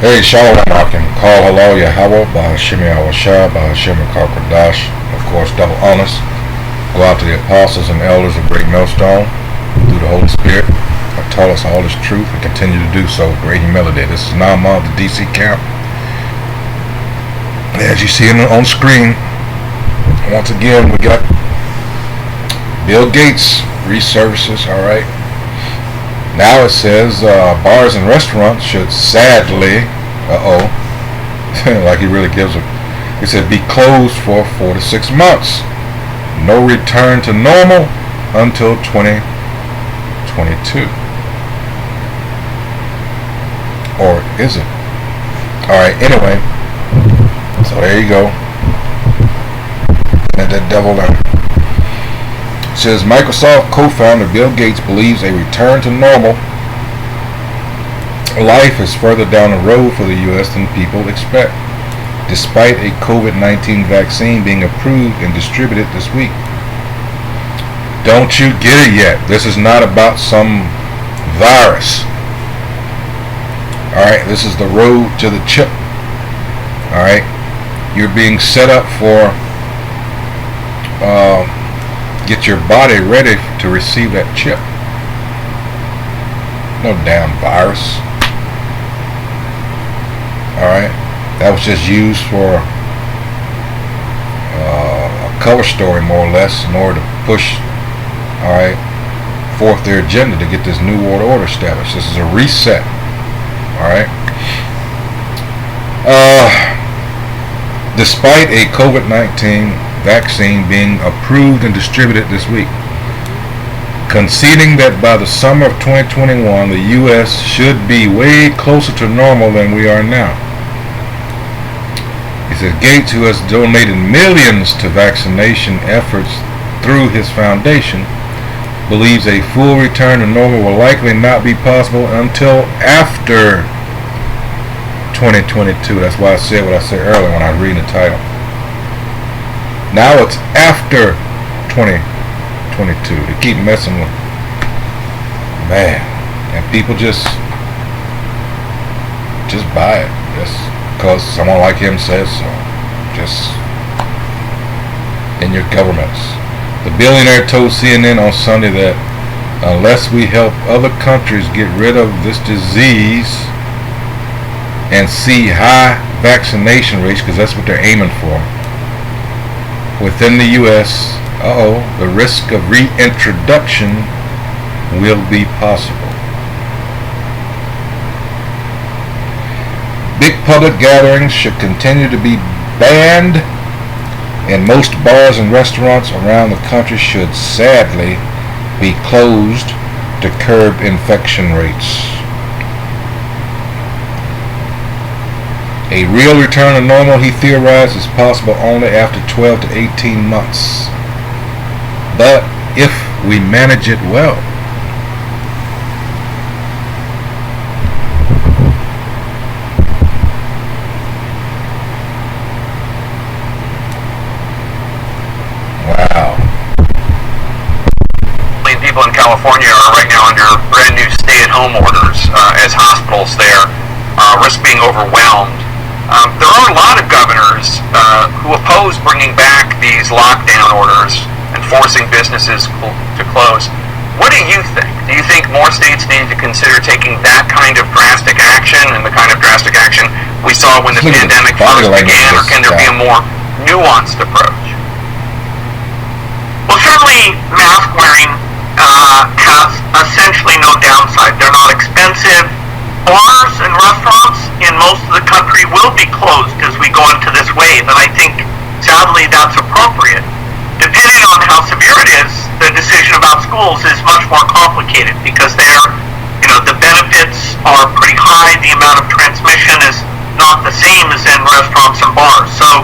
Hey, Shalom Akim, Call Halal Yahweh, Bahashim Yahweh Bahashim Kakadash, of course, double honors. Go out to the apostles and elders of Great Millstone through the Holy Spirit. Have taught us all this truth and continue to do so with great humility. This is Naaman of the DC camp. As you see on screen, once again, we got Bill Gates resurfaces, all right. Now it says bars and restaurants should sadly, like he really gives it. He said be closed for 4 to 6 months. No return to normal until 2022. Or is it? Alright, anyway. So there you go. And that devil there. Says Microsoft co-founder Bill Gates believes a return to normal life is further down the road for the U.S. than people expect, despite a COVID-19 vaccine being approved and distributed this week. Don't you get it yet? This is not about some virus. Alright, this is the road to the chip. Alright, you're being set up for get your body ready to receive that chip. No damn virus. Alright, that was just used for a cover story, more or less, in order to push, alright, forth their agenda to get this new world order established. This is a reset. Alright. Despite a COVID-19 vaccine being approved and distributed this week, conceding that by the summer of 2021 the U.S. should be way closer to normal than we are now. He says Gates, who has donated millions to vaccination efforts through his foundation, believes a full return to normal will likely not be possible until after 2022. That's why I said what I said earlier when I was reading the title. Now it's after 2022. They keep messing with, man, and people just buy it just because someone like him says so. Just in your governments. The billionaire told CNN on Sunday that unless we help other countries get rid of this disease and see high vaccination rates, because that's what they're aiming for, within the U.S., the risk of reintroduction will be possible. Big public gatherings should continue to be banned, and most bars and restaurants around the country should sadly be closed to curb infection rates. A real return to normal, he theorized, is possible only after 12 to 18 months. But if we manage it well. Wow. People in California are right now under brand new stay-at-home orders as hospitals there risk being overwhelmed. There are a lot of governors who oppose bringing back these lockdown orders and forcing businesses to close. What do you think? Do you think more states need to consider taking that kind of drastic action and the kind of drastic action we saw when the pandemic first began, or can there be a more nuanced approach? Well, certainly mask wearing has essentially no downside. They're not expensive. Bars and restaurants in most of the country will be closed as we go into this wave, and I think, sadly, that's appropriate. Depending on how severe it is, the decision about schools is much more complicated because the benefits are pretty high. The amount of transmission is not the same as in restaurants and bars. So,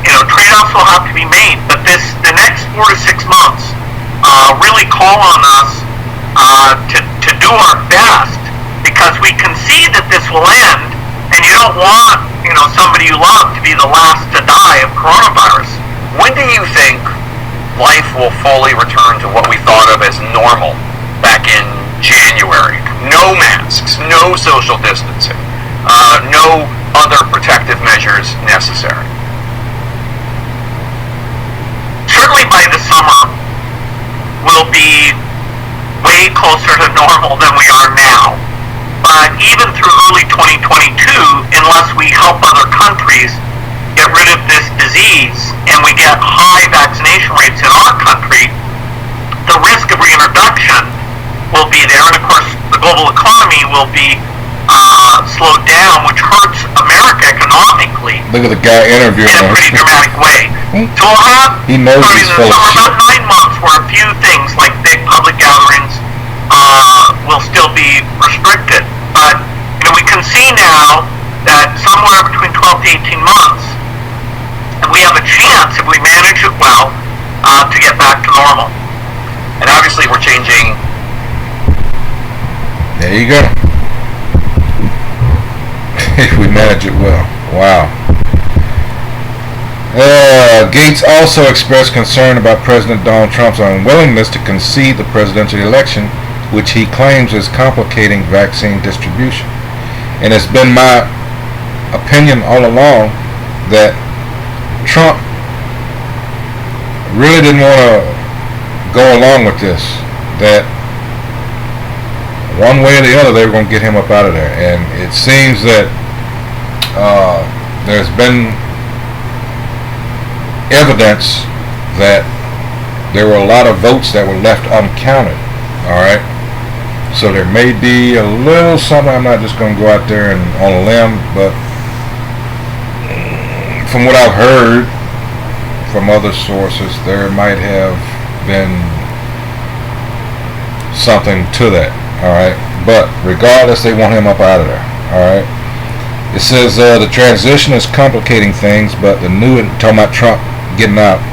trade-offs will have to be made. But the next 4 to 6 months really call on us to do our best, because we can see that this will end, and you don't want, somebody you love to be the last to die of coronavirus. When do you think life will fully return to what we thought of as normal back in January? No masks, no social distancing. no other protective measures necessary. Certainly by the summer, we'll be way closer to normal than we are now. But even through early 2022, unless we help other countries get rid of this disease and we get high vaccination rates in our country, the risk of reintroduction will be there. And of course, the global economy will be slowed down, which hurts America economically. Look at the guy interviewing In a him. pretty dramatic way. So we'll have, He knows starting he's in full the of summer, shit. about 9 months where a few things like big public gatherings will still be restricted. But we can see now that somewhere between 12 to 18 months, and we have a chance, if we manage it well, to get back to normal. And obviously we're changing. There you go. If we manage it well. Wow. Gates also expressed concern about President Donald Trump's unwillingness to concede the presidential election, which he claims is complicating vaccine distribution. And it's been my opinion all along that Trump really didn't want to go along with this. That one way or the other they were going to get him up out of there. And it seems that there's been evidence that there were a lot of votes that were left uncounted. Alright? So there may be a little something. I'm not just going to go out there and on a limb, but from what I've heard from other sources, there might have been something to that. Alright? But regardless, they want him up out of there. Alright? It says the transition is complicating things, but the new, talking about Trump getting out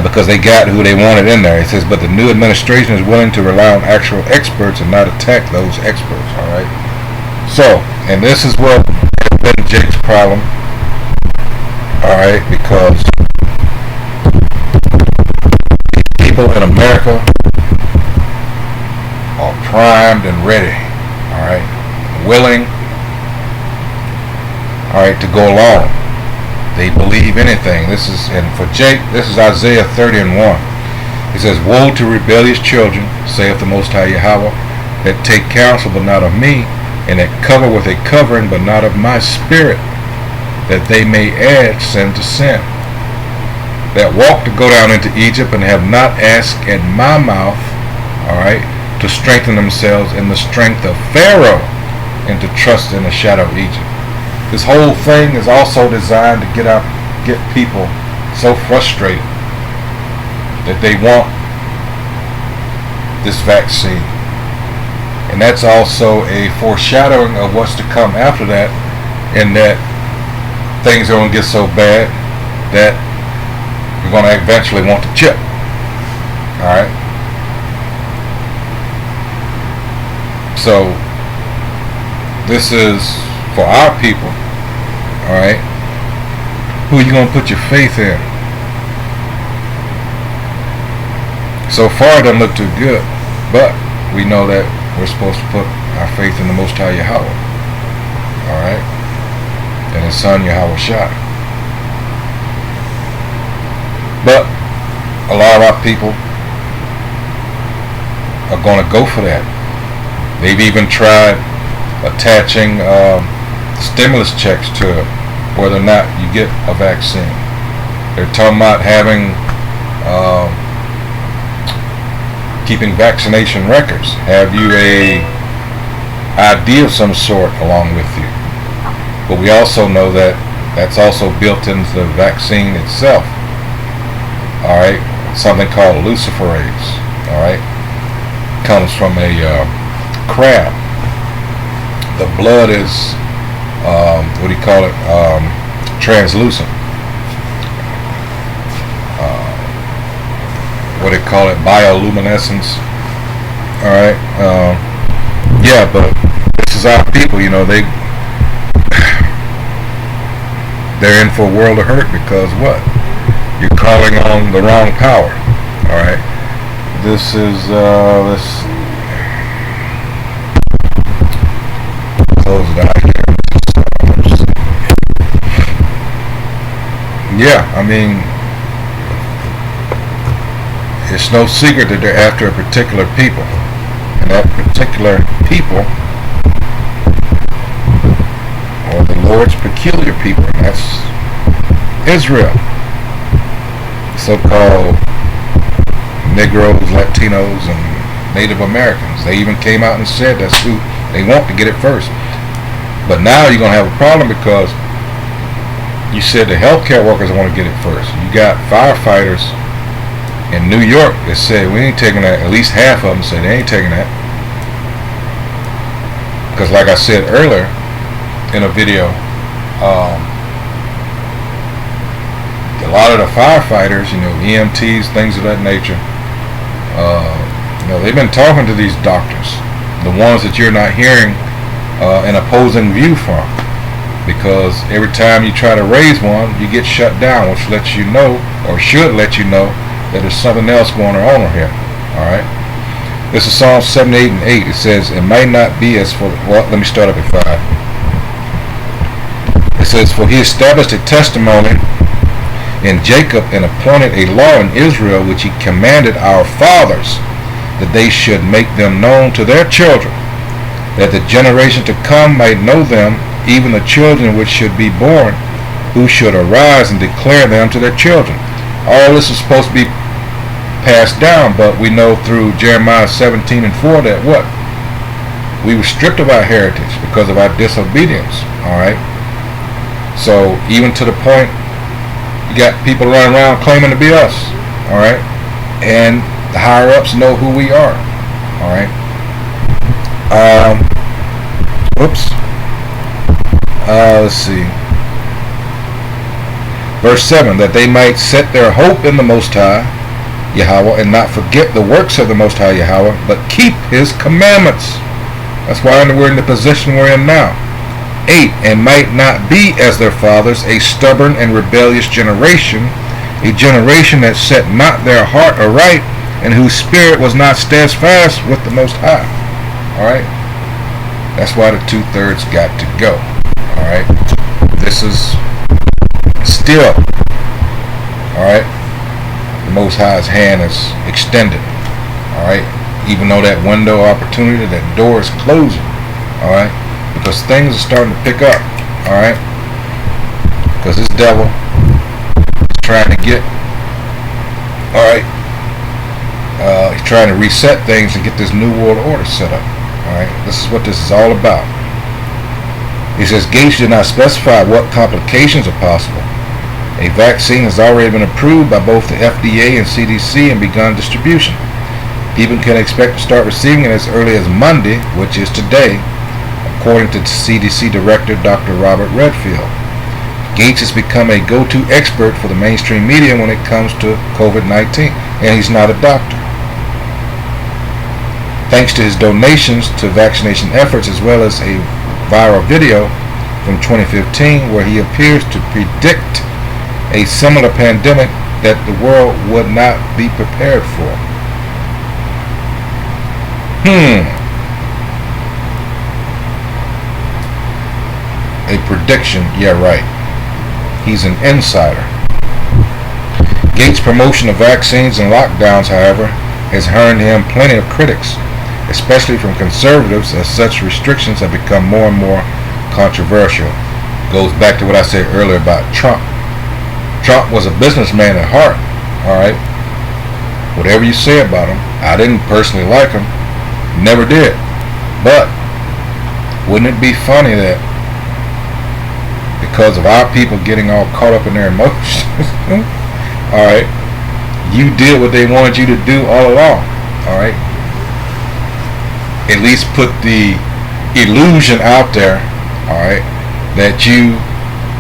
because they got who they wanted in there. It says, but the new administration is willing to rely on actual experts and not attack those experts. All right. So, and this is what has been Jake's problem. All right, because people in America are primed and ready. All right, willing. All right, to go along. They believe anything. This is, and for Jake, this is Isaiah 30:1. He says, woe to rebellious children, saith the Most High Yahweh, that take counsel but not of me, and that cover with a covering but not of my spirit, that they may add sin to sin. That walk to go down into Egypt and have not asked at my mouth, alright, to strengthen themselves in the strength of Pharaoh, and to trust in the shadow of Egypt. This whole thing is also designed to get people so frustrated that they want this vaccine. And that's also a foreshadowing of what's to come after that, in that things are going to get so bad that you're going to eventually want the chip. Alright? So, this is for our people. Alright? Who are you going to put your faith in? So far it doesn't look too good, but we know that we're supposed to put our faith in the Most High Yahweh. Alright? And His Son Yahweh Shai. But a lot of our people are going to go for that. They've even tried attaching stimulus checks to whether or not you get a vaccine. They're talking about having keeping vaccination records. Have you a ID of some sort along with you? But we also know that that's also built into the vaccine itself. Alright, something called luciferase. Alright, comes from a crab. The blood is what do you call it? Translucent. What do you call it? Bioluminescence. Alright. Yeah, but this is our people, you know, they're in for a world of hurt because what? You're calling on the wrong power. Alright. This is let's close it out here. Yeah, I mean, it's no secret that they're after a particular people, and that particular people are the Lord's peculiar people, and that's Israel. So-called Negroes, Latinos, and Native Americans. They even came out and said that's who they want to get it first. But now you're going to have a problem because you said the healthcare workers want to get it first. You got firefighters in New York that said we ain't taking that. At least half of them said they ain't taking that. Because like I said earlier in a video, a lot of the firefighters, EMTs, things of that nature, they've been talking to these doctors, the ones that you're not hearing an opposing view from, because every time you try to raise one, you get shut down, which lets you know, or should let you know, that there's something else going on here. All right. This is Psalm 78 and 8. It says, "It might not be as for." Well, let me start up at 5. It says, "For he established a testimony in Jacob and appointed a law in Israel, which he commanded our fathers, that they should make them known to their children, that the generation to come might know them, even the children which should be born, who should arise and declare them to their children." All this is supposed to be passed down, but we know through Jeremiah 17 and 4 that what? We were stripped of our heritage because of our disobedience. All right. So even to the point, you got people running around claiming to be us. All right. And the higher ups know who we are. All right. Let's see. Verse 7, "That they might set their hope in the Most High Yahweh, and not forget the works of the Most High Yahweh, but keep His commandments." That's why we're in the position we're in now. 8, "And might not be as their fathers, a stubborn and rebellious generation, a generation that set not their heart aright, and whose spirit was not steadfast with the Most High." All right. That's why the 2/3 got to go. All right. This is still, all right, the Most High's hand is extended. All right. Even though that window of opportunity, that door is closing. All right. Because things are starting to pick up. All right. Because this devil is trying to get, all right, he's trying to reset things and get this new world order set up. All right, this is what this is all about. He says Gates did not specify what complications are possible. A vaccine has already been approved by both the FDA and CDC and begun distribution. People can expect to start receiving it as early as Monday, which is today, according to CDC Director Dr. Robert Redfield. Gates has become a go-to expert for the mainstream media when it comes to COVID-19, and he's not a doctor. Thanks to his donations to vaccination efforts, as well as a viral video from 2015 where he appears to predict a similar pandemic that the world would not be prepared for. A prediction, yeah, right. He's an insider. Gates' promotion of vaccines and lockdowns, however, has earned him plenty of critics, especially from conservatives, as such restrictions have become more and more controversial. Goes back to what I said earlier about Trump. Trump was a businessman at heart, all right? Whatever you say about him, I didn't personally like him, never did. But wouldn't it be funny that because of our people getting all caught up in their emotions, all right, you did what they wanted you to do all along, all right? At least put the illusion out there, all right, that you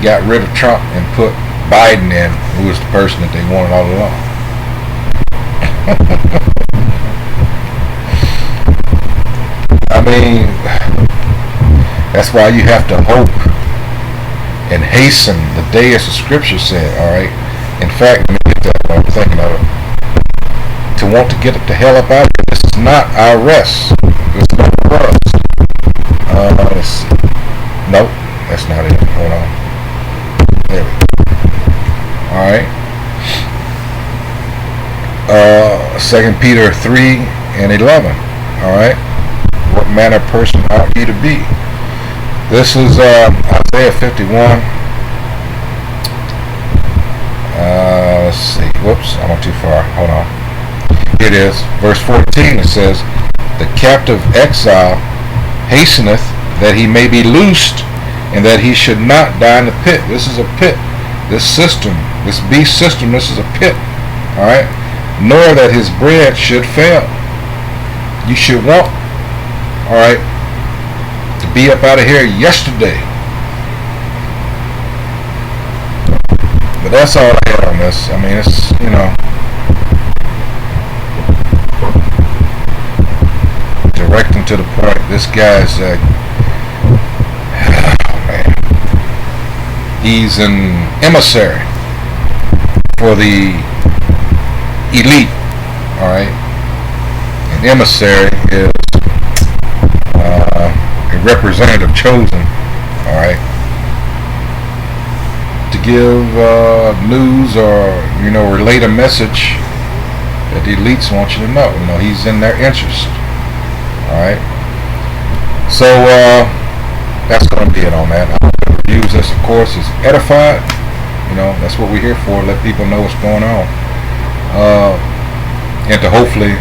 got rid of Trump and put Biden in, who was the person that they wanted all along. I mean, that's why you have to hope and hasten the day, as the scripture said, all right? In fact, let me get that while I'm thinking of it. To want to get the hell up out of here, this is not our rest. It's not for us. Let's see. Nope, that's not it. Hold on. There we go. 2 Peter 3 and 11. All right. What manner of person ought ye to be? This is Isaiah 51. Let's see. Whoops, I went too far. Hold on. It is verse 14. It says, "The captive exile hasteneth that he may be loosed, and that he should not die in the pit." This is a pit. This system, this beast system, this is a pit. All right. Nor that his bread should fail. You should want, all right, to be up out of here yesterday. But that's all I had on this. I mean, it's, you know, direct and to the point. This guy's, oh man, he's an emissary for the elite. All right, an emissary is a representative chosen. All right, to give news or, you know, relate a message that the elites want you to know. You know, he's in their interest. All right. So that's going to be it on that. I hope the reviews, this of course is edified. You know, that's what we're here for. Let people know what's going on, and to hopefully,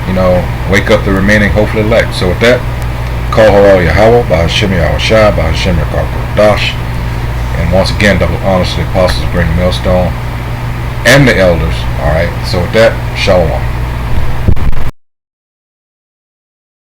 you know, wake up the remaining hopefully elect. So with that, call her all Yahweh, Bahashim Yahushua, Bahashim Dash. And once again, double honors to the apostles, bring the millstone, and the elders. All right. So with that, Shalom.